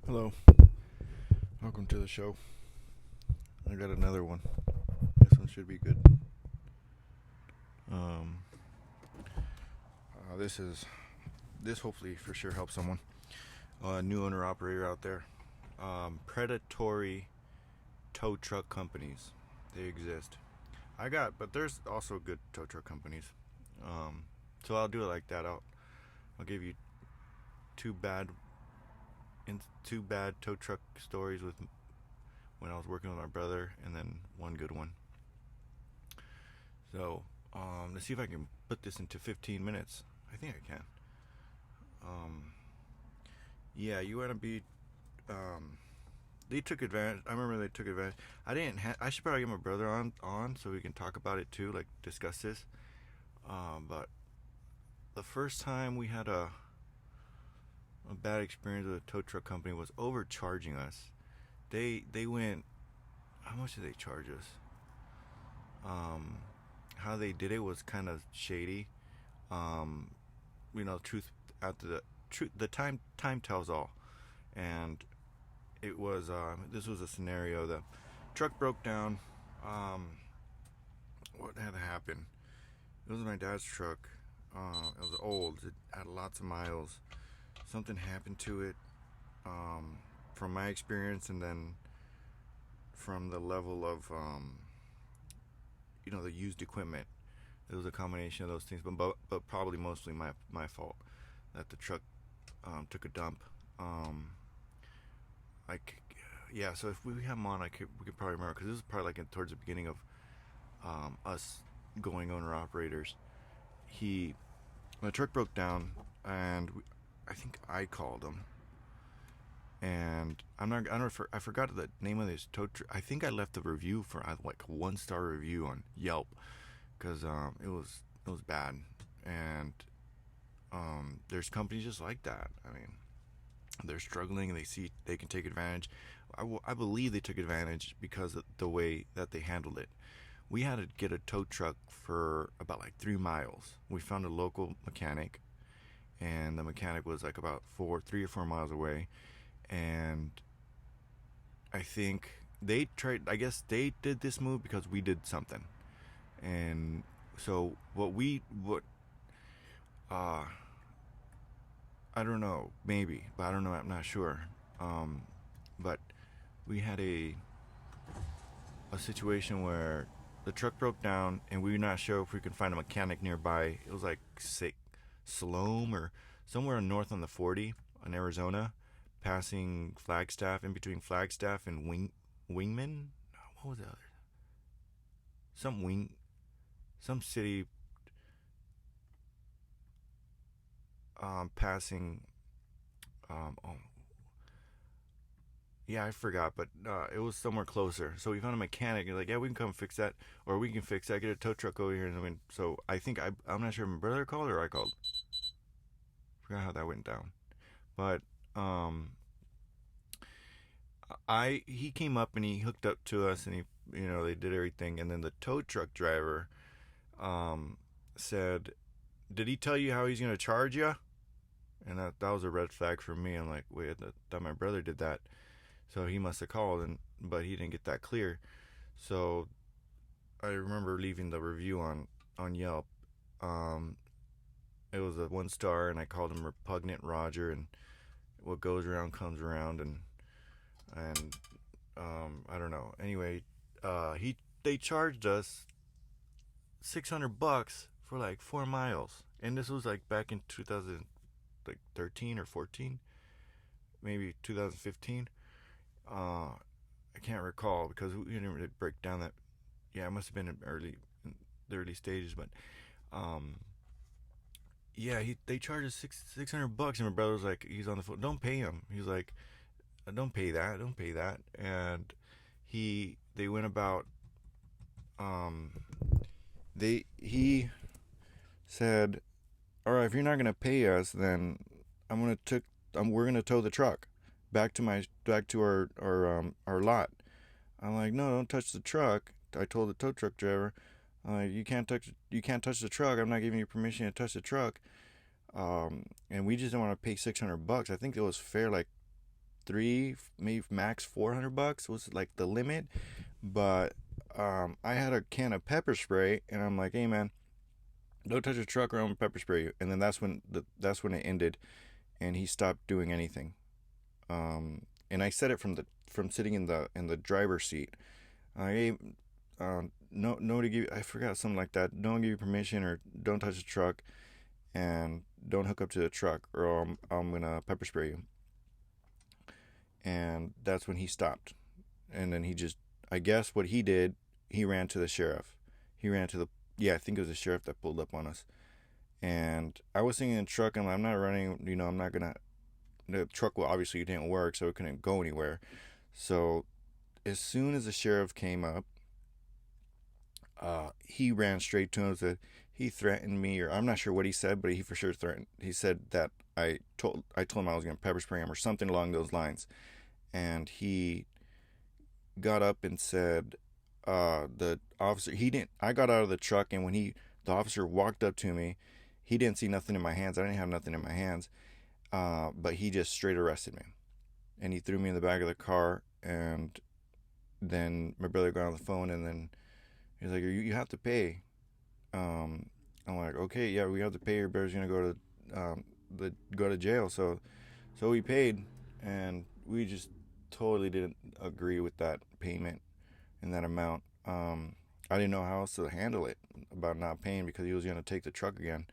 Hello, welcome to the show. I got another one. This one should be good. Um, this hopefully for sure helps someone. New owner operator out there. Predatory tow truck companies. They exist. But there's also good tow truck companies. Um, so I'll do it like that. I'll give you two bad, two bad tow truck stories with when I was working with my brother, and then one good one. So let's see if I can put this into 15 minutes. I think I can. Um, yeah, you want to be. Um, they took advantage. I remember they took advantage. I didn't. I should probably get my brother on so we can talk about it too, like discuss this. But the first time we had a bad experience with a tow truck company was overcharging us. They went. How much did they charge us? Um, how they did it was kind of shady. Um, truth after the truth. The time tells all, and it was this was a scenario. The truck broke down. Um, what had happened? It was my dad's truck. It was old. It had lots of miles. Something happened to it. Um, from my experience, and then from the level of the used equipment. It was a combination of those things, but probably mostly my fault that the truck took a dump. Um, like, yeah. So if we have him on, we could probably remember because this is probably like towards the beginning of us going owner operators. He The truck broke down, and I think I called him, and I forgot the name of this tow truck. I think I left a review for like a 1-star review on Yelp because it was bad, and there's companies just like that. I mean, they're struggling and they see they can take advantage. I believe they took advantage because of the way that they handled it. We had to get a tow truck for about like 3 miles. We found a local mechanic, and the mechanic was like about 3 or 4 miles away. And I think they tried. I guess they did this move because we did something. And so what uh I don't know, maybe, but I don't know. I'm not sure. Um, but we had a situation where the truck broke down, and we were not sure if we could find a mechanic nearby. It was like say Salome or somewhere north on the 40 in Arizona, passing Flagstaff, in between Flagstaff and Wingman. No, what was the other? Some wing, some city passing. Oh, yeah, I forgot, but it was somewhere closer. So we found a mechanic. And like, yeah, we can come fix that, or we can fix that. Get a tow truck over here, and I mean, so I think I'm not sure if my brother called or I called. Forgot how that went down, but um, I he came up and he hooked up to us, and they did everything, and then the tow truck driver um said, "Did he tell you how he's gonna charge you?" And that was a red flag for me. I'm like, wait, that my brother did that. So he must have called, but he didn't get that clear. So I remember leaving the review on Yelp. Um, it was a 1 star, and I called him repugnant Roger, and what goes around comes around, and I don't know. Anyway, he they charged us $600 for like 4 miles, and this was like back in 2013 or 14, maybe 2015. I can't recall because we didn't really break down that. Yeah, it must have been in the early stages, but um, yeah, they charged us $600, and my brother was like, he's on the phone. Don't pay him. He's like, don't pay that. Don't pay that. And they went about um, he said, all right, if you're not gonna pay us, then we're gonna tow the truck back to our lot. I'm like, no, don't touch the truck. I told the tow truck driver, you can't touch the truck. I'm not giving you permission to touch the truck. And we just don't want to pay $600. I think it was fair, like three, maybe max $400 was like the limit. But I had a can of pepper spray, and I'm like, hey man, don't touch a truck or I'm gonna pepper spray you. And then that's when it ended, and he stopped doing anything. And I said it from sitting in the driver's seat. Hey, no to give, I forgot something like that. Don't give you permission, or don't touch the truck, and don't hook up to the truck, or I'm gonna pepper spray you. And that's when he stopped. And then he just, I guess what he did, he ran to the sheriff. He ran to the, yeah, I think it was the sheriff that pulled up on us. And I was sitting in the truck, and I'm not running, I'm not gonna, the truck, well, obviously it didn't work, so it couldn't go anywhere. So as soon as the sheriff came up, he ran straight to him and said he threatened me, or I'm not sure what he said, but he for sure threatened. He said that I told him I was going to pepper spray him or something along those lines, and he got up and said, the officer, he didn't. I got out of the truck, and when the officer walked up to me, he didn't see nothing in my hands. I didn't have nothing in my hands, but he just straight arrested me, and he threw me in the back of the car, and then my brother got on the phone, and then he's like, you have to pay. I'm like, okay, yeah, we have to pay. Your brother's gonna go to jail. So we paid, and we just totally didn't agree with that payment and that amount. I didn't know how else to handle it about not paying, because he was gonna take the truck again.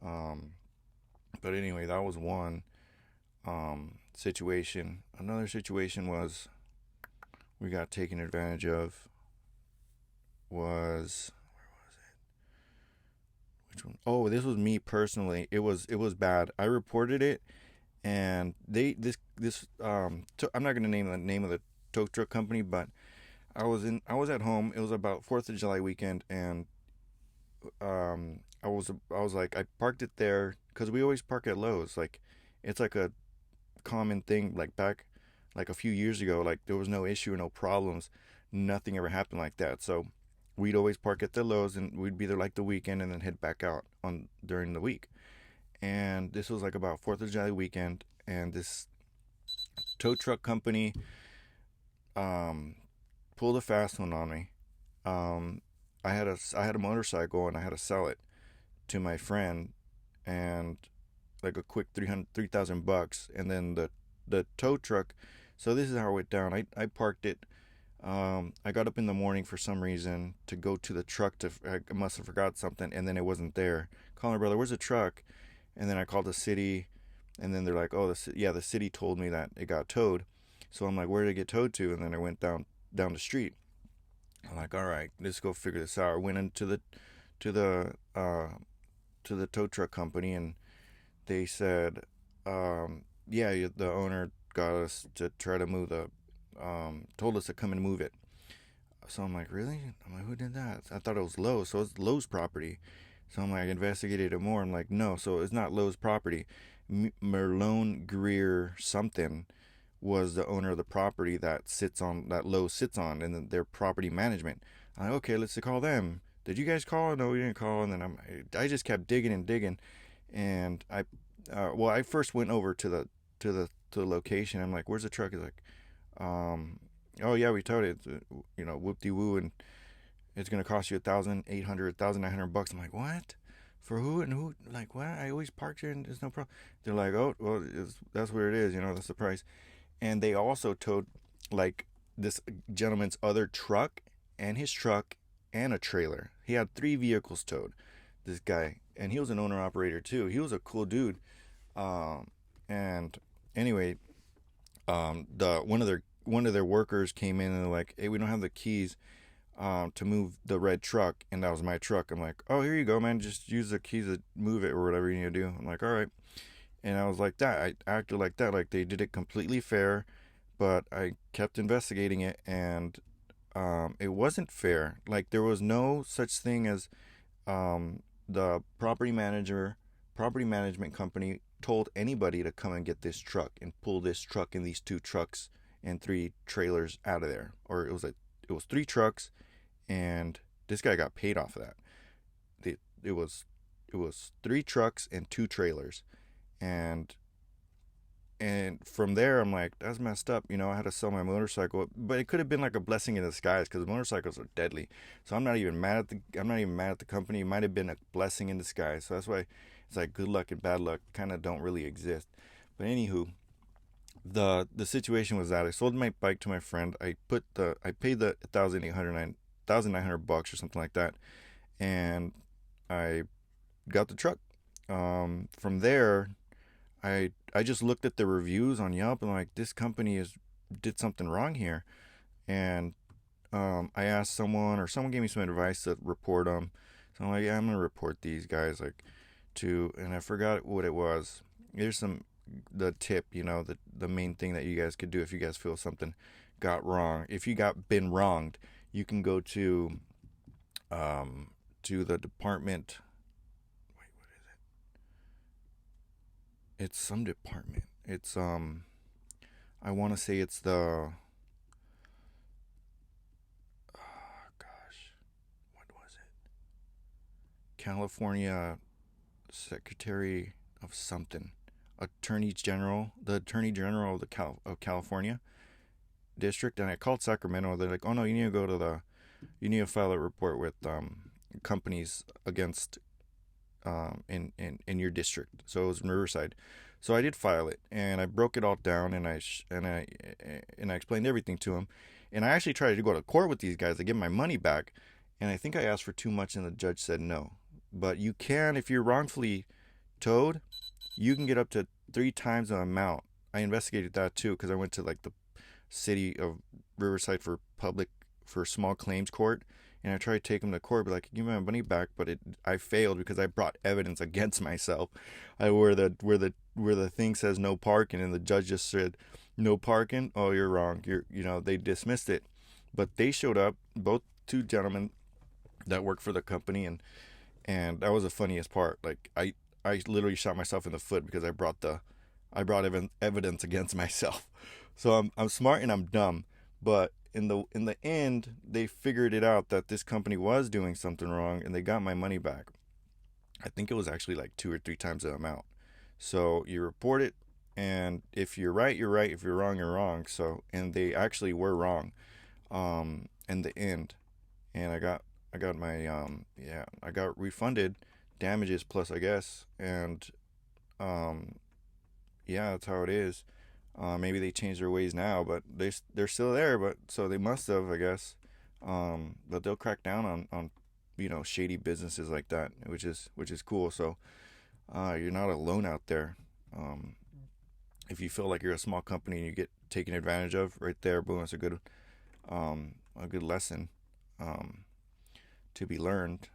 Um, but anyway, that was one situation. Another situation was we got taken advantage of. Was Which one? Oh, this was me personally. It was bad. I reported it, and I'm not gonna name the name of the tow truck company, but I was at home. It was about 4th of July weekend, and I was like, I parked it there because we always park at Lowe's. Like, it's like a common thing. Like back, like a few years ago, like there was no issue, no problems, nothing ever happened like that. So we'd always park at the Lowe's, and we'd be there like the weekend and then head back out on during the week. And this was like about 4th of July weekend, and this tow truck company um, pulled a fast one on me. Um, I had a motorcycle, and I had to sell it to my friend, and like a quick 3,000 bucks, and then the tow truck. So this is how it went down. I parked it. I got up in the morning for some reason to go to the truck. I must have forgot something, and then it wasn't there. Call my brother, where's the truck? And then I called the city, and then they're like, oh, the city told me that it got towed. So I'm like, where did it get towed to? And then I went down the street. I'm like, all right, let's go figure this out. I went into to the uh, to the tow truck company, and they said, yeah, the owner got us to try to move told us to come and move it. So I'm like, really? I'm like, who did that? I thought it was Lowe's, so it's Lowe's property. So I'm like, I investigated it more. I'm like, no, so it's not Lowe's property. Merlone Greer something was the owner of the property that Lowe's sits on, and their property management. I'm like, okay, let's call them. Did you guys call? No, we didn't call. And then I just kept digging and digging, and I first went over to the location. I'm like, where's the truck? He's like, oh yeah, we towed it. Whoop de woo, and it's gonna cost you 1,900 bucks. I'm like, what? For who and who? Like, what? I always park here, and there's no problem. They're like, oh well, that's where it is. That's the price. And they also towed like this gentleman's other truck, and his truck, and a trailer. He had 3 vehicles towed. This guy, and he was an owner operator too. He was a cool dude. And anyway, one of their workers came in, and they're like, hey, we don't have the keys to move the red truck, and that was my truck. I'm like, oh, here you go, man, just use the keys to move it or whatever you need to do. I'm like, all right. And I was like that. I acted like that, like they did it completely fair, but I kept investigating it, and it wasn't fair. Like, there was no such thing as the property management company told anybody to come and get this truck and pull this truck and these 2 trucks and 3 trailers out of there. Or it was 3 trucks, and this guy got paid off of that. It was 3 trucks and 2 trailers, and and from there, I'm like, that's messed up. I had to sell my motorcycle, but it could have been like a blessing in disguise because motorcycles are deadly. So I'm not even mad at the company. It might have been a blessing in disguise. So that's why it's like good luck and bad luck kind of don't really exist. But anywho, the situation was that I sold my bike to my friend. I paid the 1,900 bucks or something like that, and I got the truck. From there, I just looked at the reviews on Yelp and like this company is did something wrong here, and I asked someone or someone gave me some advice to report them. So I'm like, yeah, I'm gonna report these guys and I forgot what it was. Here's the tip, the main thing that you guys could do if you guys feel something got wrong. If you got been wronged, you can go to the department. Wait, what is it? It's some department. It's I want to say it's the gosh, what was it? California Secretary of something. The Attorney General of of California district, and I called Sacramento. They're like, "Oh no, you need to file a report with companies against in your district." So it was in Riverside. So I did file it, and I broke it all down, and I explained everything to him, and I actually tried to go to court with these guys to get my money back, and I think I asked for too much, and the judge said no. But you can, if you're wrongfully towed, you can get up to 3 times the amount. I investigated that too because I went to like the city of Riverside for small claims court, and I tried to take them to court, but like give me my money back, but I failed because I brought evidence against myself. Where the thing says no parking, and the judge just said no parking. Oh, you're wrong. They dismissed it, but they showed up, both two gentlemen that work for the company, and that was the funniest part. Like I literally shot myself in the foot because I brought evidence against myself. So I'm smart and I'm dumb, but in the end they figured it out that this company was doing something wrong, and they got my money back. I think it was actually like 2 or 3 times the amount. So you report it, and if you're right, you're right. If you're wrong, you're wrong. So, and they actually were wrong, in the end, and I got my I got refunded damages plus, I guess, and um yeah, that's how it is. Maybe they changed their ways now, but they're still there. But so they must have, I guess. But they'll crack down on shady businesses like that, which is cool. So you're not alone out there. If you feel like you're a small company and you get taken advantage of, right there, boom, it's a good lesson to be learned.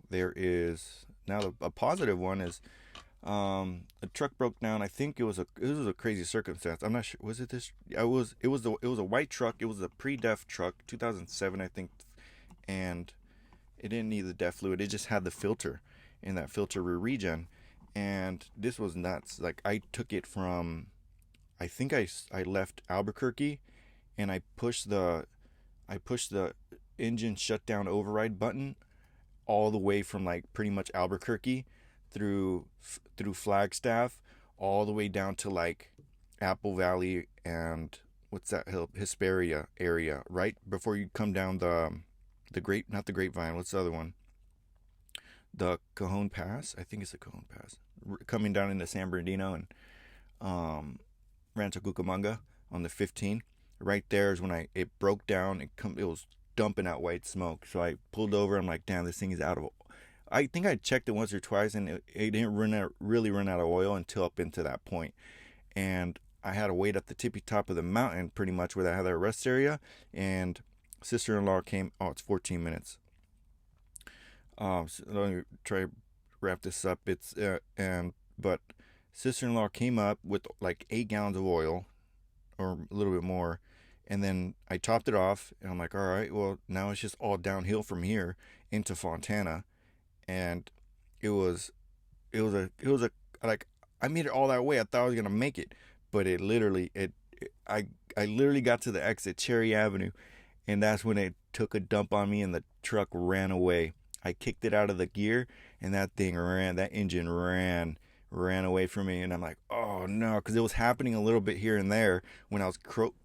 There is now a positive one is a truck broke down. I think it was a crazy circumstance. I'm not sure. Was it this? It was a white truck. It was a pre-def truck, 2007, I think, and it didn't need the def fluid. It just had the filter, and that filter regen. And this was nuts. Like I took it from, I think I left Albuquerque, and I pushed the engine shutdown override button all the way from like pretty much Albuquerque through Flagstaff all the way down to like Apple Valley and what's that hill, Hesperia area, right before you come down not the Grapevine, what's the other one, the Cajon Pass, I think it's the Cajon Pass, coming down into San Bernardino and Rancho Cucamonga on the 15. Right there is when it broke down. It was dumping out white smoke. So I pulled over. I'm like, damn, this thing is out of. I think I checked it once or twice, and it didn't really run out of oil until up into that point. And I had to wait at the tippy top of the mountain, pretty much where I had that rest area. And sister-in-law came. Oh, it's 14 minutes. So let me try to wrap this up. But sister-in-law came up with like 8 gallons of oil, or a little bit more, and then I topped it off, and I'm like, all right, well now it's just all downhill from here into Fontana, and it was a like I made it all that way. I thought I was gonna make it, but I literally got to the exit Cherry Avenue, and that's when it took a dump on me, and the truck ran away. I kicked it out of the gear, and that engine ran ran away from me, and I'm like, oh no, because it was happening a little bit here and there when I was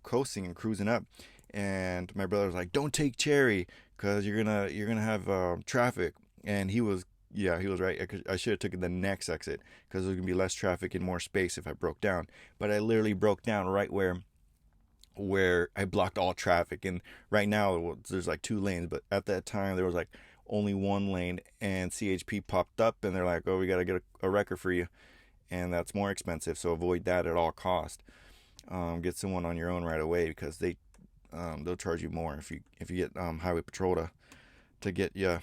coasting and cruising up, and my brother was like, don't take Cherry because you're gonna have traffic, and he was. Yeah, he was right. I should have taken the next exit because there's gonna be less traffic and more space if I broke down. But I literally broke down right where I blocked all traffic. And right now there's like two lanes, but at that time there was like only one lane. And CHP popped up, and they're like, "Oh, we gotta get a wrecker for you," and that's more expensive. So avoid that at all cost. Get someone on your own right away because they'll charge you more if you get highway patrol to get you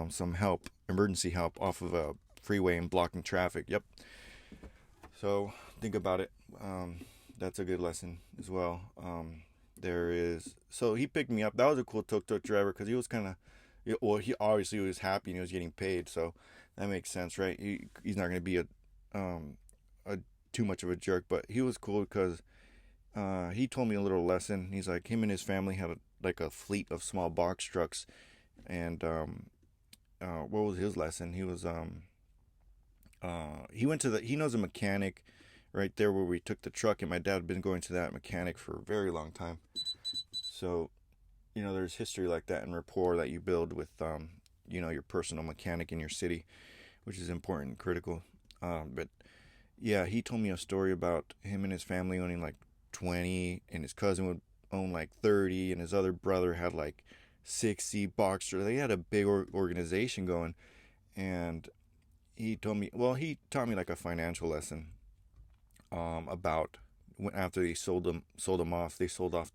some help, emergency help off of a freeway and blocking traffic. Yep. So think about it. That's a good lesson as well. So he picked me up. That was a cool tuk-tuk driver because he was kind of, well, he obviously was happy and he was getting paid, so that makes sense, right? He's not going to be a too much of a jerk, but he was cool because he told me a little lesson. He's like, him and his family had like a fleet of small box trucks, and what was his lesson? He knows a mechanic right there where we took the truck, and my dad had been going to that mechanic for a very long time. So, there's history like that and rapport that you build with, your personal mechanic in your city, which is important and critical. But yeah, he told me a story about him and his family owning like 20, and his cousin would own like 30, and his other brother had like 60 Boxster. They had a big organization going, and he taught me like a financial lesson about after they sold them off. They sold off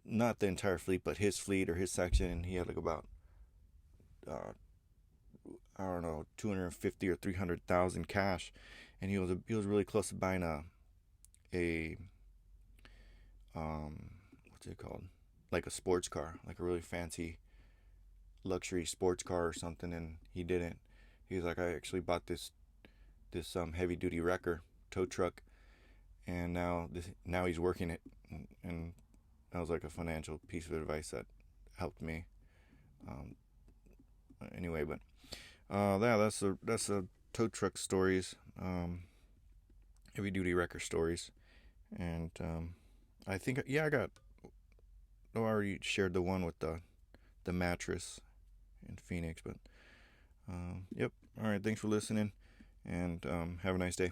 not the entire fleet, but his fleet or his section, and he had like about uh, I don't know, 250 or 300,000 cash, and he was really close to buying a what's it called, like a sports car, like a really fancy luxury sports car or something, and he didn't. He was like, I actually bought this heavy duty wrecker tow truck, and now he's working it, and that was like a financial piece of advice that helped me. Um, anyway, but yeah, that's a tow truck stories, heavy duty wrecker stories, and I think I got. Oh, I already shared the one with the mattress in Phoenix, but yep. All right, thanks for listening, and have a nice day.